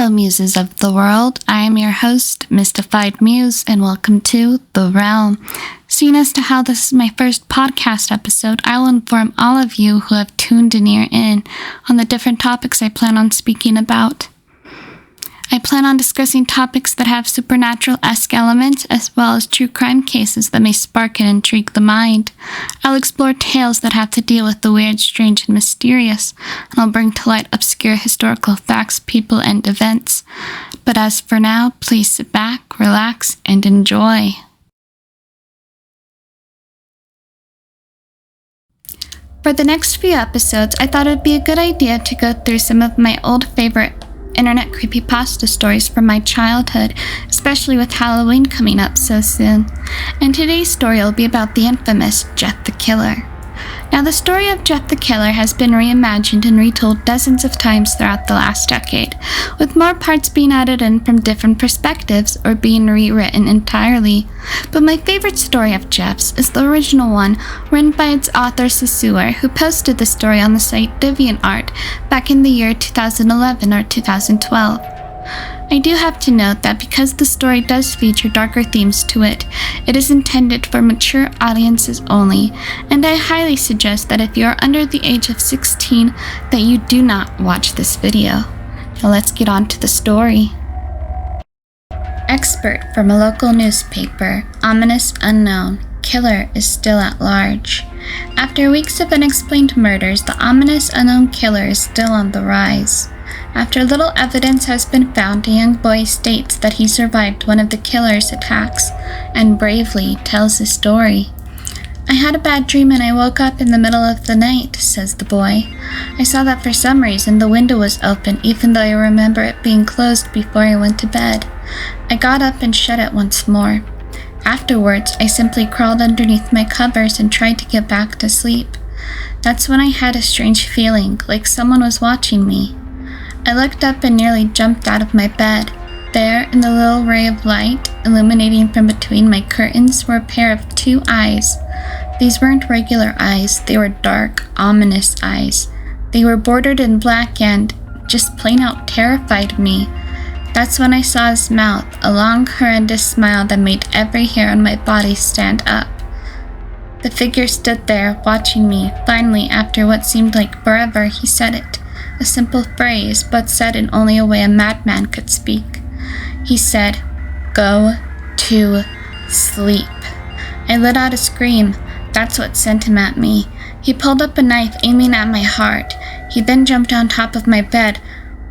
Hello, muses of the world. I am your host, Mystified Muse, and welcome to The Realm. Seeing as to how this is my first podcast episode, I will inform all of you who have tuned in on the different topics I plan on speaking about. I plan on discussing topics that have supernatural-esque elements, as well as true crime cases that may spark and intrigue the mind. I'll explore tales that have to deal with the weird, strange, and mysterious, and I'll bring to light obscure historical facts, people, and events. But as for now, please sit back, relax, and enjoy. For the next few episodes, I thought it would be a good idea to go through some of my old favorite internet creepypasta stories from my childhood, especially with Halloween coming up so soon. And today's story will be about the infamous Jeff the Killer. Now, the story of Jeff the Killer has been reimagined and retold dozens of times throughout the last decade, with more parts being added in from different perspectives or being rewritten entirely. But my favorite story of Jeff's is the original one, written by its author Sesseur, who posted the story on the site DeviantART back in the year 2011 or 2012. I do have to note that because the story does feature darker themes to it, it is intended for mature audiences only, and I highly suggest that if you are under the age of 16, that you do not watch this video. Now let's get on to the story. Expert from a local newspaper, ominous unknown, killer is still at large. After weeks of unexplained murders, the ominous unknown killer is still on the rise. After little evidence has been found, a young boy states that he survived one of the killer's attacks and bravely tells his story. "I had a bad dream and I woke up in the middle of the night," says the boy. "I saw that for some reason the window was open, even though I remember it being closed before I went to bed. I got up and shut it once more. Afterwards, I simply crawled underneath my covers and tried to get back to sleep. That's when I had a strange feeling, like someone was watching me. I looked up and nearly jumped out of my bed. There, in the little ray of light, illuminating from between my curtains, were a pair of two eyes. These weren't regular eyes, they were dark, ominous eyes. They were bordered in black and, just plain out terrified me. That's when I saw his mouth, a long, horrendous smile that made every hair on my body stand up. The figure stood there, watching me. Finally, after what seemed like forever, he said it. A simple phrase, but said in only a way a madman could speak. He said, "Go to sleep." I let out a scream. That's what sent him at me. He pulled up a knife, aiming at my heart. He then jumped on top of my bed,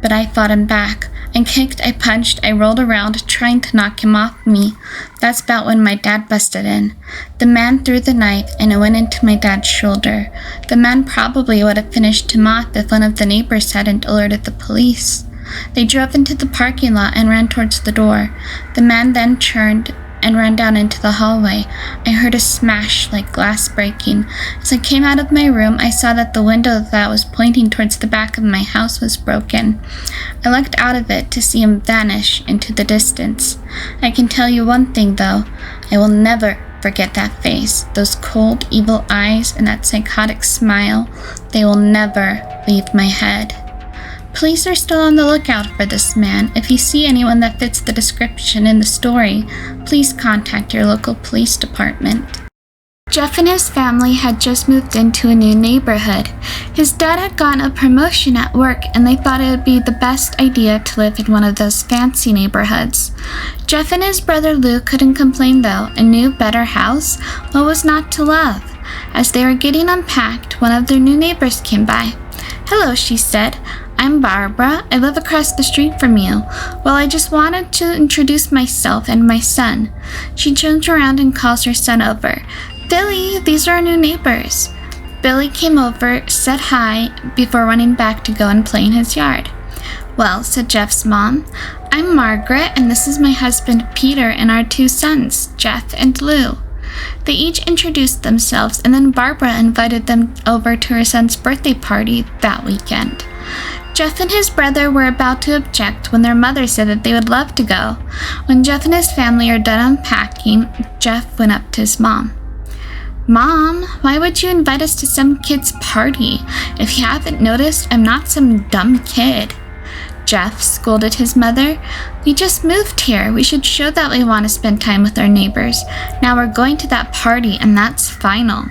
but I fought him back. I kicked, I punched, I rolled around, trying to knock him off me. That's about when my dad busted in. The man threw the knife, and it went into my dad's shoulder. The man probably would have finished him off if one of the neighbors hadn't alerted the police. They drove into the parking lot and ran towards the door. The man then turned and ran down into the hallway. I heard a smash like glass breaking. As I came out of my room, I saw that the window that was pointing towards the back of my house was broken. I looked out of it to see him vanish into the distance. I can tell you one thing though, I will never forget that face, those cold, evil eyes, and that psychotic smile. They will never leave my head. Police are still on the lookout for this man. If you see anyone that fits the description in the story, please contact your local police department. Jeff and his family had just moved into a new neighborhood. His dad had gotten a promotion at work, and they thought it would be the best idea to live in one of those fancy neighborhoods. Jeff and his brother Lou couldn't complain though. A new, better house? What was not to love? As they were getting unpacked, one of their new neighbors came by. "Hello," she said. "I'm Barbara. I live across the street from you. Well, I just wanted to introduce myself and my son." She turns around and calls her son over. "Billy, these are our new neighbors." Billy came over, said hi, before running back to go and play in his yard. "Well," said Jeff's mom, "I'm Margaret, and this is my husband Peter and our two sons, Jeff and Lou." They each introduced themselves, and then Barbara invited them over to her son's birthday party that weekend. Jeff and his brother were about to object when their mother said that they would love to go. When Jeff and his family are done unpacking, Jeff went up to his mom. "Mom, why would you invite us to some kid's party? If you haven't noticed, I'm not some dumb kid." Jeff scolded his mother. "We just moved here. We should show that we want to spend time with our neighbors. Now we're going to that party, and that's final."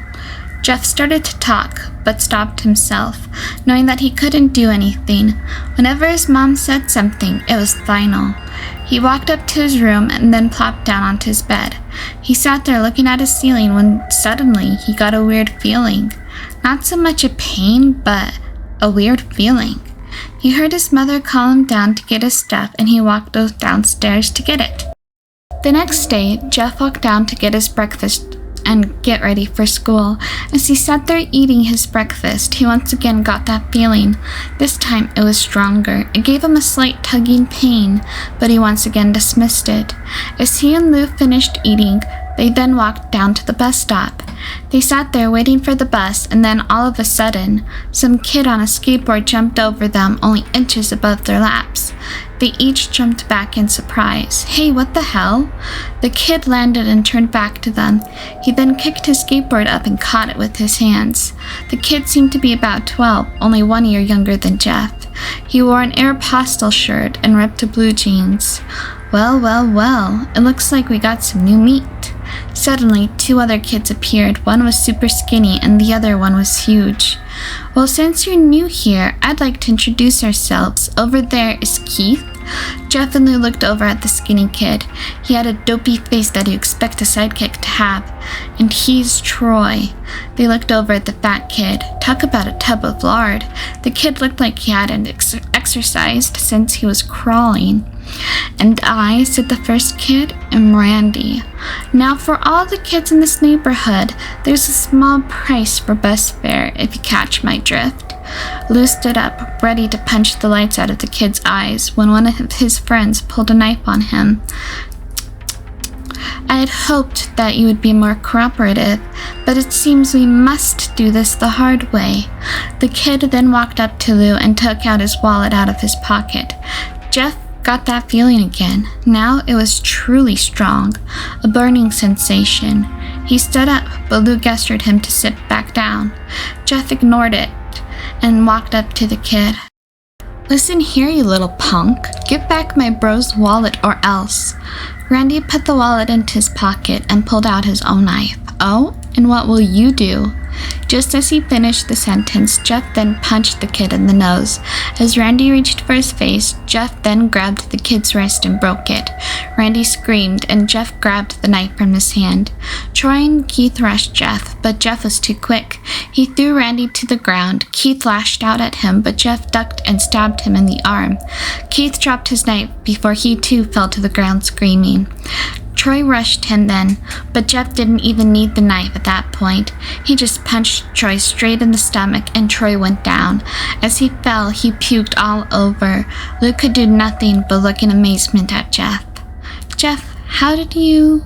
Jeff started to talk, but stopped himself, knowing that he couldn't do anything. Whenever his mom said something, it was final. He walked up to his room and then plopped down onto his bed. He sat there looking at his ceiling when suddenly he got a weird feeling. Not so much a pain, but a weird feeling. He heard his mother call him down to get his stuff, and he walked downstairs to get it. The next day, Jeff walked down to get his breakfast and get ready for school. As he sat there eating his breakfast, he once again got that feeling. This time it was stronger. It gave him a slight tugging pain, but he once again dismissed it. As he and Lou finished eating, they then walked down to the bus stop. They sat there waiting for the bus, and then all of a sudden, some kid on a skateboard jumped over them only inches above their laps. They each jumped back in surprise. "Hey, what the hell?" The kid landed and turned back to them. He then kicked his skateboard up and caught it with his hands. The kid seemed to be about 12, only 1 year younger than Jeff. He wore an Aeropostale shirt and ripped blue jeans. Well, it looks like we got some new meat." Suddenly, 2 other kids appeared. One was super skinny and the other one was huge. "Well, since you're new here, I'd like to introduce ourselves. Over there is Keith." Jeff and Lou looked over at the skinny kid. He had a dopey face that you expect a sidekick to have. "And he's Troy." They looked over at the fat kid. Talk about a tub of lard. The kid looked like he hadn't exercised since he was crawling. "And I," said the first kid, "am Randy. Now for all the kids in this neighborhood, there's a small price for bus fare, if you catch my drift." Lou stood up, ready to punch the lights out of the kid's eyes, when one of his friends pulled a knife on him. "I had hoped that you would be more cooperative, but it seems we must do this the hard way." The kid then walked up to Lou and took out his wallet out of his pocket. Jeff got that feeling again. Now it was truly strong, a burning sensation. He stood up, but Lou gestured him to sit back down. Jeff ignored it and walked up to the kid. "Listen here, you little punk. Give back my bro's wallet or else." Randy put the wallet into his pocket and pulled out his own knife. "Oh, and what will you do?" Just as he finished the sentence, Jeff then punched the kid in the nose. As Randy reached for his face, Jeff then grabbed the kid's wrist and broke it. Randy screamed, and Jeff grabbed the knife from his hand. Troy and Keith rushed Jeff, but Jeff was too quick. He threw Randy to the ground. Keith lashed out at him, but Jeff ducked and stabbed him in the arm. Keith dropped his knife before he too fell to the ground screaming. Troy rushed him then, but Jeff didn't even need the knife at that point. He just punched Troy straight in the stomach, and Troy went down. As he fell, he puked all over. Luke could do nothing but look in amazement at Jeff. "Jeff, how did you..."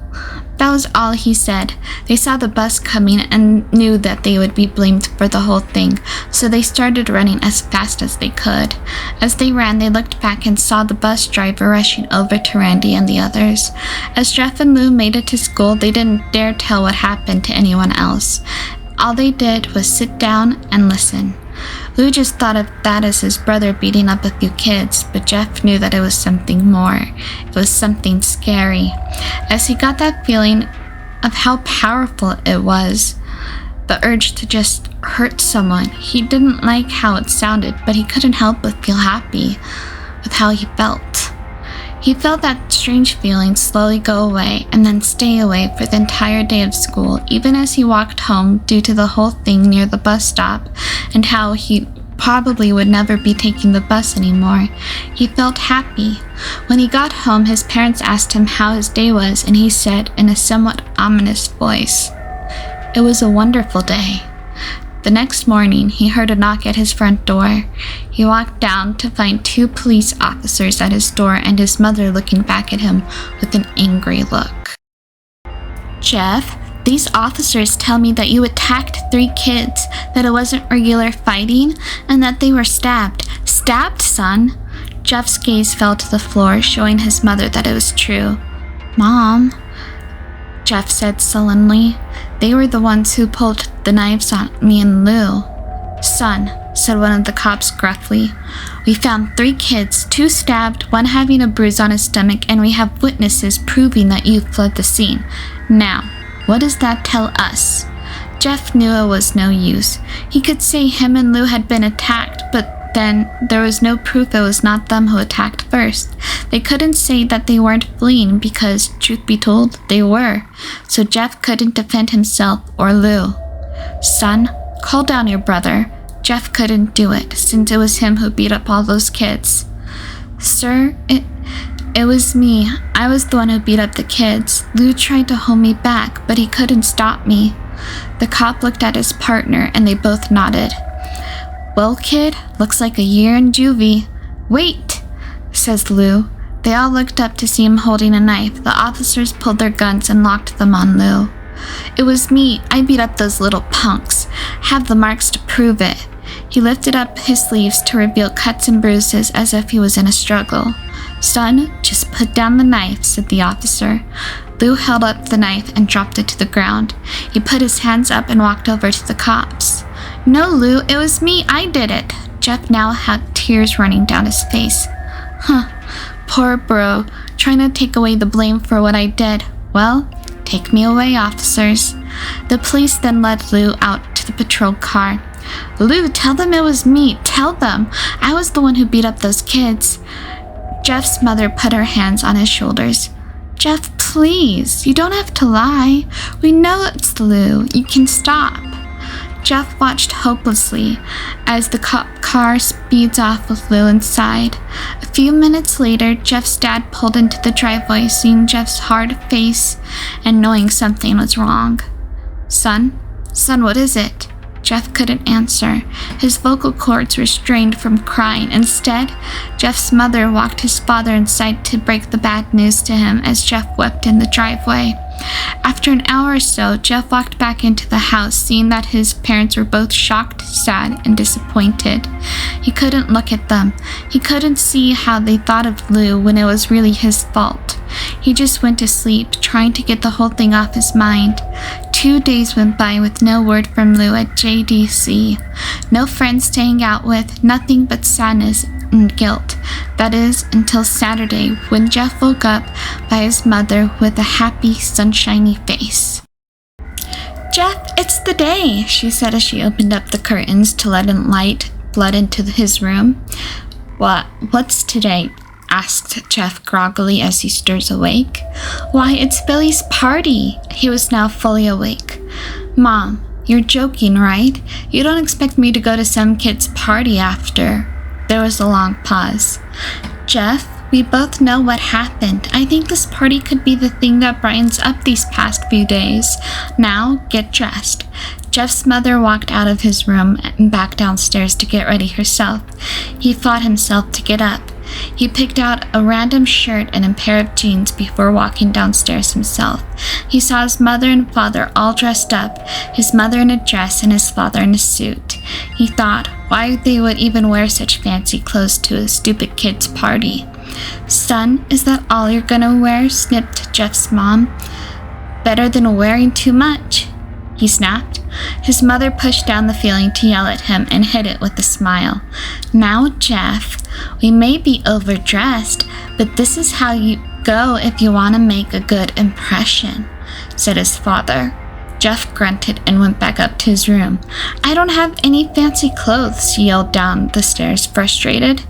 That was all he said. They saw the bus coming and knew that they would be blamed for the whole thing, so they started running as fast as they could. As they ran, they looked back and saw the bus driver rushing over to Randy and the others. As Jeff and Lou made it to school, they didn't dare tell what happened to anyone else. All they did was sit down and listen. Lou just thought of that as his brother beating up a few kids, but Jeff knew that it was something more. It was something scary. As he got that feeling of how powerful it was, the urge to just hurt someone, he didn't like how it sounded, but he couldn't help but feel happy with how he felt. He felt that strange feeling slowly go away and then stay away for the entire day of school, even as he walked home due to the whole thing near the bus stop and how he probably would never be taking the bus anymore. He felt happy. When he got home, his parents asked him how his day was, and he said in a somewhat ominous voice, "It was a wonderful day." The next morning, he heard a knock at his front door. He walked down to find 2 police officers at his door and his mother looking back at him with an angry look. "Jeff, these officers tell me that you attacked 3 kids, that it wasn't regular fighting, and that they were stabbed." "Stabbed, son?" Jeff's gaze fell to the floor, showing his mother that it was true. "Mom," Jeff said sullenly, "they were the ones who pulled the knives on me and Lou." "Son," said one of the cops gruffly, "we found 3 kids, 2 stabbed, 1 having a bruise on his stomach, and we have witnesses proving that you fled the scene. Now, what does that tell us?" Jeff knew it was no use. He could say him and Lou had been attacked, but then there was no proof it was not them who attacked first. They couldn't say that they weren't fleeing because, truth be told, they were. So Jeff couldn't defend himself or Lou. "Son, call down your brother." Jeff couldn't do it since it was him who beat up all those kids. "Sir, it was me. I was the one who beat up the kids. Lou tried to hold me back, but he couldn't stop me." The cop looked at his partner and they both nodded. "Well, kid, looks like a year in juvie." "Wait," says Lou. They all looked up to see him holding a knife. The officers pulled their guns and locked them on Lou. "It was me. I beat up those little punks. Have the marks to prove it." He lifted up his sleeves to reveal cuts and bruises as if he was in a struggle. "Son, just put down the knife," said the officer. Lou held up the knife and dropped it to the ground. He put his hands up and walked over to the cops. "No, Lou, it was me. I did it." Jeff now had tears running down his face. Poor bro, trying to take away the blame for what I did. "Well, take me away, officers." The police then led Lou out to the patrol car. "Lou, tell them it was me. Tell them. I was the one who beat up those kids." Jeff's mother put her hands on his shoulders. "Jeff, please, you don't have to lie. We know it's Lou. You can stop." Jeff watched hopelessly as the cop car speeds off with Lou inside. A few minutes later, Jeff's dad pulled into the driveway, seeing Jeff's hard face and knowing something was wrong. Son, what is it?" Jeff couldn't answer. His vocal cords were strained from crying. Instead, Jeff's mother walked his father inside to break the bad news to him as Jeff wept in the driveway. After an hour or so, Jeff walked back into the house, seeing that his parents were both shocked, sad, and disappointed. He couldn't look at them. He couldn't see how they thought of Lou when it was really his fault. He just went to sleep, trying to get the whole thing off his mind. 2 days went by with no word from Lou at JDC. No friends to hang out with, nothing but sadness and guilt. That is, until Saturday, when Jeff woke up by his mother with a happy, sunshiny face. "Jeff, it's the day," she said as she opened up the curtains to let in light flood into his room. What's today?" asked Jeff groggily as he stirs awake. "Why, it's Billy's party." He was now fully awake. "Mom, you're joking, right? You don't expect me to go to some kid's party after?" There was a long pause. "Jeff, we both know what happened. I think this party could be the thing that brightens up these past few days. Now, get dressed." Jeff's mother walked out of his room and back downstairs to get ready herself. He fought himself to get up. He picked out a random shirt and a pair of jeans before walking downstairs himself. He saw his mother and father all dressed up, his mother in a dress and his father in a suit. He thought why they would even wear such fancy clothes to a stupid kid's party. "Son, is that all you're gonna wear?" snipped Jeff's mom. "Better than wearing too much," he snapped. His mother pushed down the feeling to yell at him and hid it with a smile. "Now, Jeff, we may be overdressed, but this is how you go if you want to make a good impression," said his father. Jeff grunted and went back up to his room. "I don't have any fancy clothes," he yelled down the stairs, frustrated.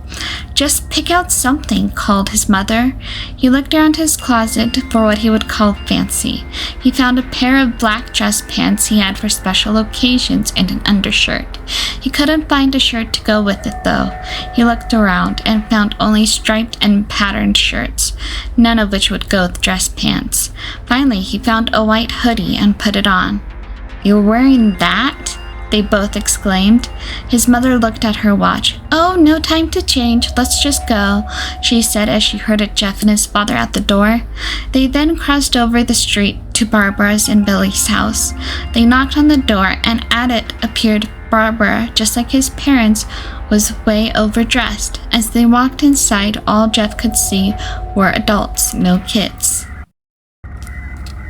"Just pick out something," called his mother. He looked around his closet for what he would call fancy. He found a pair of black dress pants he had for special occasions and an undershirt. He couldn't find a shirt to go with it, though. He looked around and found only striped and patterned shirts, none of which would go with dress pants. Finally, he found a white hoodie and put it on. "You're wearing that?" they both exclaimed. His mother looked at her watch. "Oh, no time to change. Let's just go," she said as she herded Jeff and his father out the door. They then crossed over the street to Barbara's and Billy's house. They knocked on the door, and at it appeared Barbara, just like his parents, was way overdressed. As they walked inside, all Jeff could see were adults, no kids.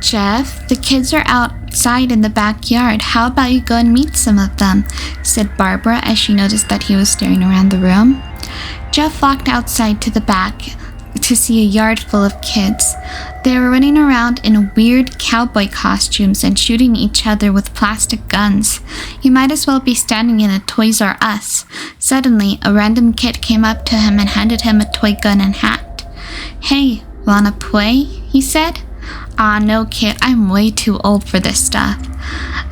Jeff, the kids are outside in the backyard. How about you go and meet some of them?" said Barbara as she noticed that he was staring around the room. Jeff walked outside to the back to see a yard full of kids. They were running around in weird cowboy costumes and shooting each other with plastic guns. He might as well be standing in a Toys R Us. Suddenly, a random kid came up to him and handed him a toy gun and hat. "Hey, wanna play?" he said. "Aw, no kid, I'm way too old for this stuff."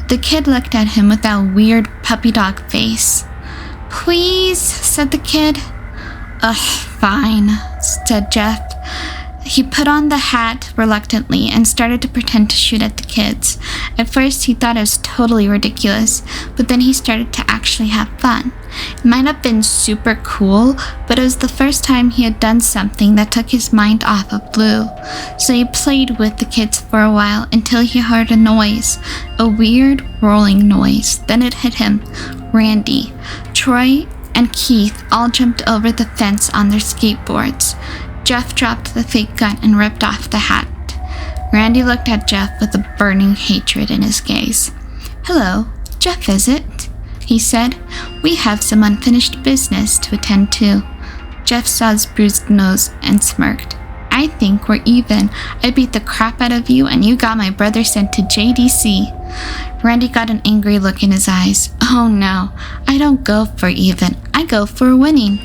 The kid looked at him with that weird puppy dog face. "Please," said the kid. "Ugh, fine," said Jeff. He put on the hat reluctantly and started to pretend to shoot at the kids. At first, he thought it was totally ridiculous, but then he started to actually have fun. It might have been super cool, but it was the first time he had done something that took his mind off of Blue. So he played with the kids for a while until he heard a noise, a weird rolling noise. Then it hit him. Randy, Troy, and Keith all jumped over the fence on their skateboards. Jeff dropped the fake gun and ripped off the hat. Randy looked at Jeff with a burning hatred in his gaze. "Hello, Jeff, is it?" he said. "We have some unfinished business to attend to." Jeff saw his bruised nose and smirked. "I think we're even. I beat the crap out of you and you got my brother sent to JDC. Randy got an angry look in his eyes. "Oh no, I don't go for even. I go for winning.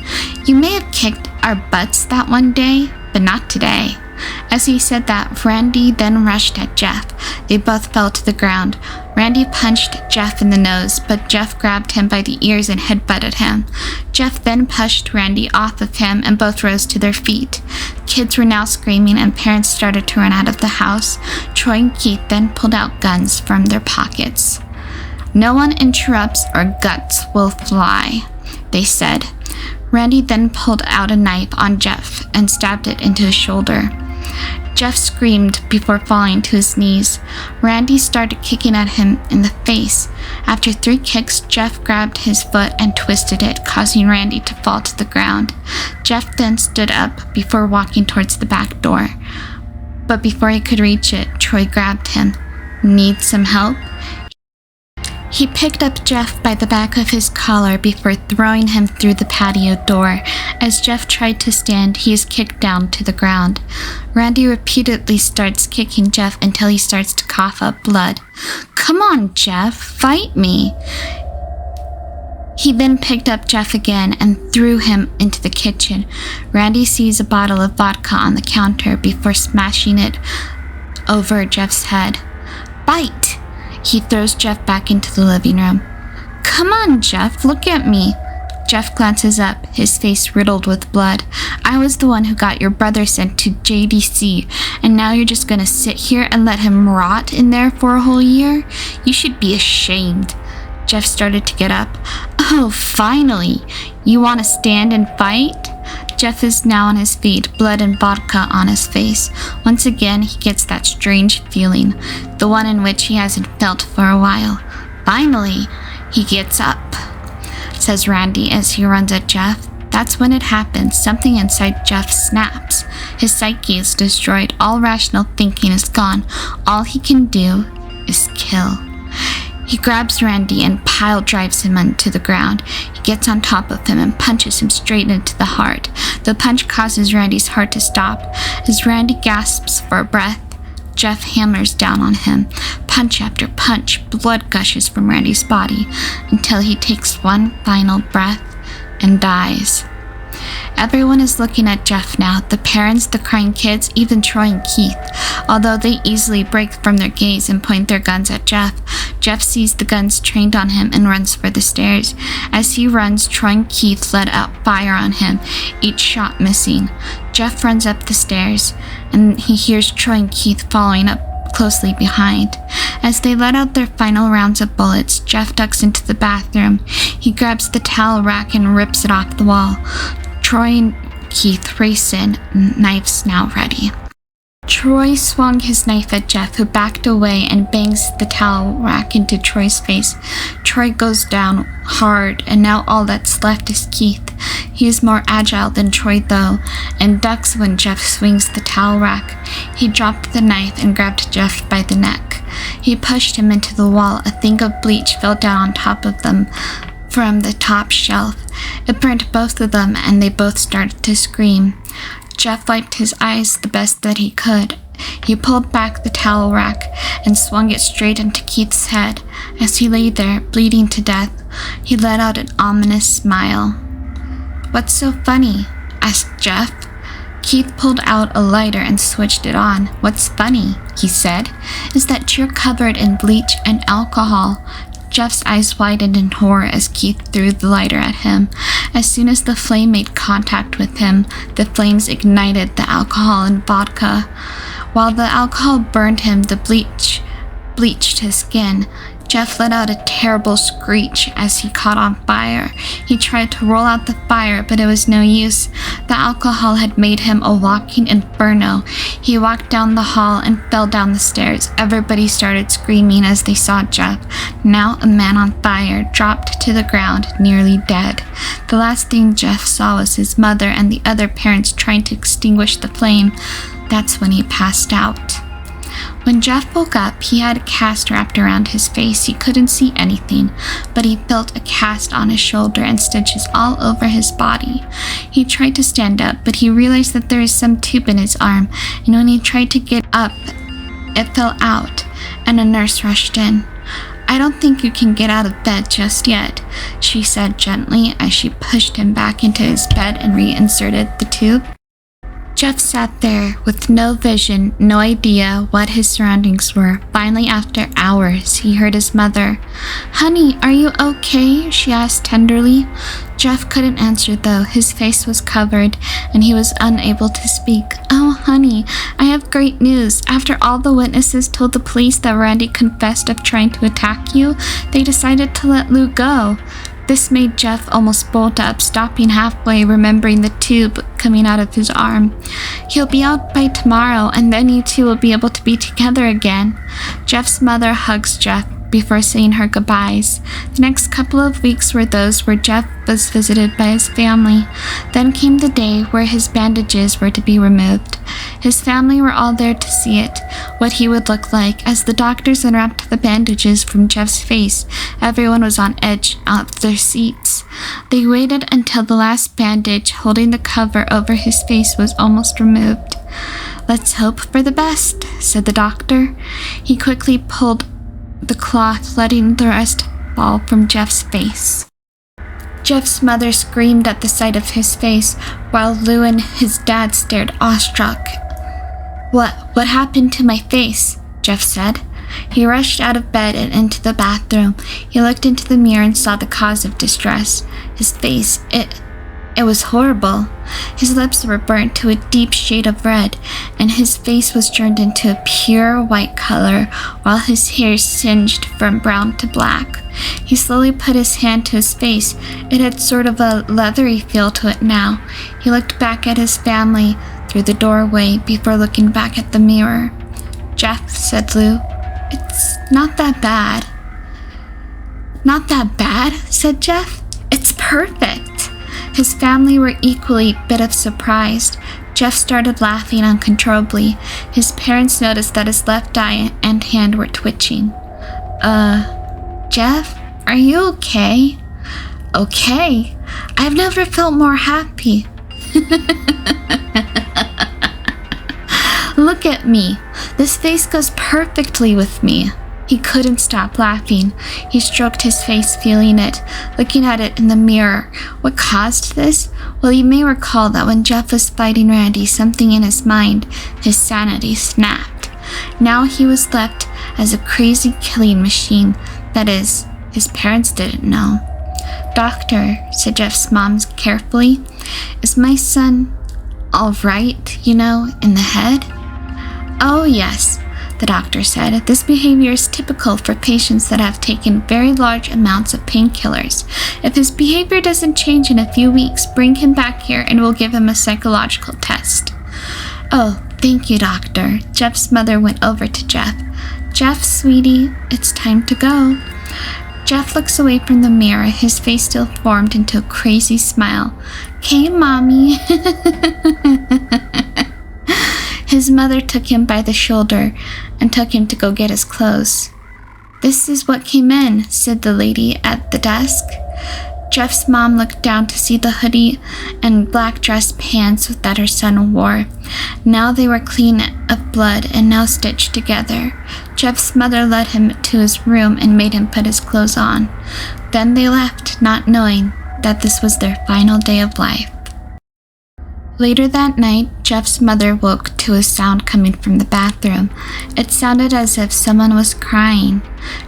You may have kicked our butts that one day, but not today." As he said that, Randy then rushed at Jeff. They both fell to the ground. Randy punched Jeff in the nose, but Jeff grabbed him by the ears and headbutted him. Jeff then pushed Randy off of him and both rose to their feet. Kids were now screaming and parents started to run out of the house. Troy and Keith then pulled out guns from their pockets. "No one interrupts or guts will fly," they said. Randy then pulled out a knife on Jeff and stabbed it into his shoulder. Jeff screamed before falling to his knees. Randy started kicking at him in the face. After 3 kicks, Jeff grabbed his foot and twisted it, causing Randy to fall to the ground. Jeff then stood up before walking towards the back door. But before he could reach it, Troy grabbed him. "Need some help?" He picked up Jeff by the back of his collar before throwing him through the patio door. As Jeff tried to stand, he is kicked down to the ground. Randy repeatedly starts kicking Jeff until he starts to cough up blood. "Come on, Jeff, fight me." He then picked up Jeff again and threw him into the kitchen. Randy sees a bottle of vodka on the counter before smashing it over Jeff's head. "Bite!" He throws Jeff back into the living room. "Come on, Jeff, look at me." Jeff glances up, his face riddled with blood. "I was the one who got your brother sent to JDC, and now you're just gonna sit here and let him rot in there for a whole year? You should be ashamed." Jeff started to get up. "Oh, finally! You want to stand and fight?" Jeff is now on his feet, blood and vodka on his face. Once again, he gets that strange feeling, the one in which he hasn't felt for a while. Finally, he gets up, says Randy as he runs at Jeff. That's when it happens. Something inside Jeff snaps. His psyche is destroyed. All rational thinking is gone. All he can do is kill. He grabs Randy and pile drives him onto the ground. He gets on top of him and punches him straight into the heart. The punch causes Randy's heart to stop. As Randy gasps for breath, Jeff hammers down on him. Punch after punch, blood gushes from Randy's body until he takes one final breath and dies. Everyone is looking at Jeff now, the parents, the crying kids, even Troy and Keith. Although they easily break from their gaze and point their guns at Jeff, Jeff sees the guns trained on him and runs for the stairs. As he runs, Troy and Keith let out fire on him, each shot missing. Jeff runs up the stairs, and he hears Troy and Keith following up closely behind. As they let out their final rounds of bullets, Jeff ducks into the bathroom. He grabs the towel rack and rips it off the wall. Troy and Keith race in, knives now ready. Troy swung his knife at Jeff, who backed away and bangs the towel rack into Troy's face. Troy goes down hard, and now all that's left is Keith. He is more agile than Troy though, and ducks when Jeff swings the towel rack. He dropped the knife and grabbed Jeff by the neck. He pushed him into the wall. A thing of bleach fell down on top of them from the top shelf. It burned both of them, and they both started to scream. Jeff wiped his eyes the best that he could. He pulled back the towel rack and swung it straight into Keith's head. As he lay there, bleeding to death, he let out an ominous smile. "What's so funny?" asked Jeff. Keith pulled out a lighter and switched it on. "What's funny," he said, "is that you're covered in bleach and alcohol." Jeff's eyes widened in horror as Keith threw the lighter at him. As soon as the flame made contact with him, the flames ignited the alcohol and vodka. While the alcohol burned him, the bleach bleached his skin. Jeff let out a terrible screech as he caught on fire. He tried to roll out the fire, but it was no use. The alcohol had made him a walking inferno. He walked down the hall and fell down the stairs. Everybody started screaming as they saw Jeff, now a man on fire, dropped to the ground, nearly dead. The last thing Jeff saw was his mother and the other parents trying to extinguish the flame. That's when he passed out. When Jeff woke up, he had a cast wrapped around his face. He couldn't see anything, but he felt a cast on his shoulder and stitches all over his body. He tried to stand up, but he realized that there was some tube in his arm, and when he tried to get up, it fell out, and a nurse rushed in. "I don't think you can get out of bed just yet," she said gently as she pushed him back into his bed and reinserted the tube. Jeff sat there with no vision, no idea what his surroundings were. Finally, after hours, he heard his mother. "Honey, are you okay?" she asked tenderly. Jeff couldn't answer though. His face was covered and he was unable to speak. "Oh, honey, I have great news. After all the witnesses told the police that Randy confessed of trying to attack you, they decided to let Lou go." This made Jeff almost bolt up, stopping halfway, remembering the tube coming out of his arm. "He'll be out by tomorrow, and then you two will be able to be together again." Jeff's mother hugs Jeff before saying her goodbyes. The next couple of weeks were those where Jeff was visited by his family. Then came the day where his bandages were to be removed. His family were all there to see it, what he would look like. As the doctors unwrapped the bandages from Jeff's face, everyone was on edge out of their seats. They waited until the last bandage holding the cover over his face was almost removed. "Let's hope for the best," said the doctor. He quickly pulled the cloth, letting the rest fall from Jeff's face. Jeff's mother screamed at the sight of his face, while Lou and his dad stared awestruck. What happened to my face?" Jeff said. He rushed out of bed and into the bathroom. He looked into the mirror and saw the cause of distress. His face, it was horrible. His lips were burnt to a deep shade of red, and his face was turned into a pure white color, while his hair singed from brown to black. He slowly put his hand to his face. It had sort of a leathery feel to it now. He looked back at his family through the doorway before looking back at the mirror. "Jeff," said Lou, "it's not that bad." "Not that bad?" said Jeff. "It's perfect." His family were equally a bit of surprised. Jeff started laughing uncontrollably. His parents noticed that his left eye and hand were twitching. Jeff, are you okay?" "Okay? I've never felt more happy." "Look at me. This face goes perfectly with me." He couldn't stop laughing. He stroked his face, feeling it, looking at it in the mirror. What caused this? Well, you may recall that when Jeff was fighting Randy, something in his mind, his sanity, snapped. Now he was left as a crazy killing machine. That is, his parents didn't know. "Doctor," said Jeff's mom carefully, "is my son all right, in the head?" "Oh, yes," the doctor said. "This behavior is typical for patients that have taken very large amounts of painkillers. If his behavior doesn't change in a few weeks, bring him back here and we'll give him a psychological test." "Oh, thank you, doctor." Jeff's mother went over to Jeff. "Jeff, sweetie, it's time to go." Jeff looks away from the mirror, his face still formed into a crazy smile. "Okay, Mommy." His mother took him by the shoulder and took him to go get his clothes. "This is what came in," said the lady at the desk. Jeff's mom looked down to see the hoodie and black dress pants that her son wore. Now they were clean of blood and now stitched together. Jeff's mother led him to his room and made him put his clothes on. Then they left, not knowing that this was their final day of life. Later that night, Jeff's mother woke to a sound coming from the bathroom. It sounded as if someone was crying.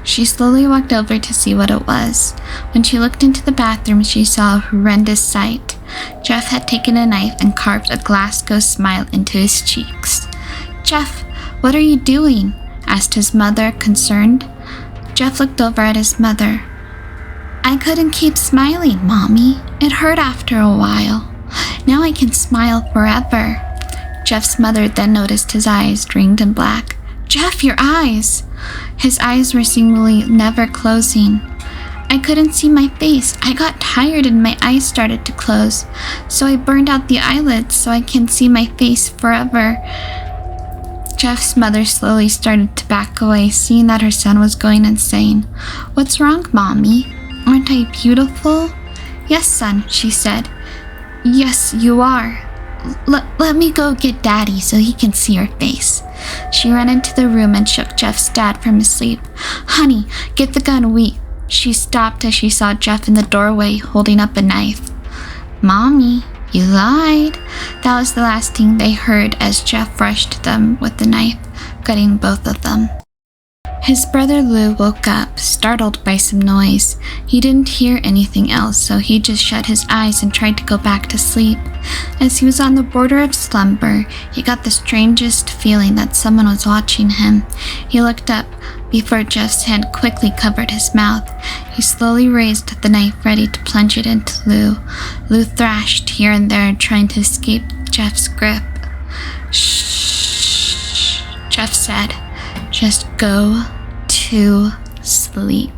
She slowly walked over to see what it was. When she looked into the bathroom, she saw a horrendous sight. Jeff had taken a knife and carved a Glasgow smile into his cheeks. "Jeff, what are you doing?" asked his mother, concerned. Jeff looked over at his mother. "I couldn't keep smiling, Mommy. It hurt after a while. Now I can smile forever." Jeff's mother then noticed his eyes ringed in black. "Jeff, your eyes!" His eyes were seemingly never closing. "I couldn't see my face. I got tired and my eyes started to close. So I burned out the eyelids so I can see my face forever." Jeff's mother slowly started to back away, seeing that her son was going insane. "What's wrong, Mommy? Aren't I beautiful?" "Yes, son," she said. "Yes, you are. Let me go get Daddy so he can see your face." She ran into the room and shook Jeff's dad from his sleep. "Honey, get the gun. She stopped as she saw Jeff in the doorway holding up a knife. "Mommy, you lied." That was the last thing they heard as Jeff rushed them with the knife, cutting both of them. His brother Lou woke up, startled by some noise. He didn't hear anything else, so he just shut his eyes and tried to go back to sleep. As he was on the border of slumber, he got the strangest feeling that someone was watching him. He looked up before Jeff's hand quickly covered his mouth. He slowly raised the knife, ready to plunge it into Lou. Lou thrashed here and there, trying to escape Jeff's grip. "Shh," Jeff said. "Just go to sleep."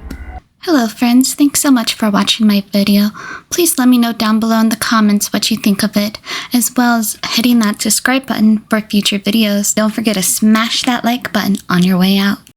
Hello friends, thanks so much for watching my video. Please let me know down below in the comments what you think of it, as well as hitting that subscribe button for future videos. Don't forget to smash that like button on your way out.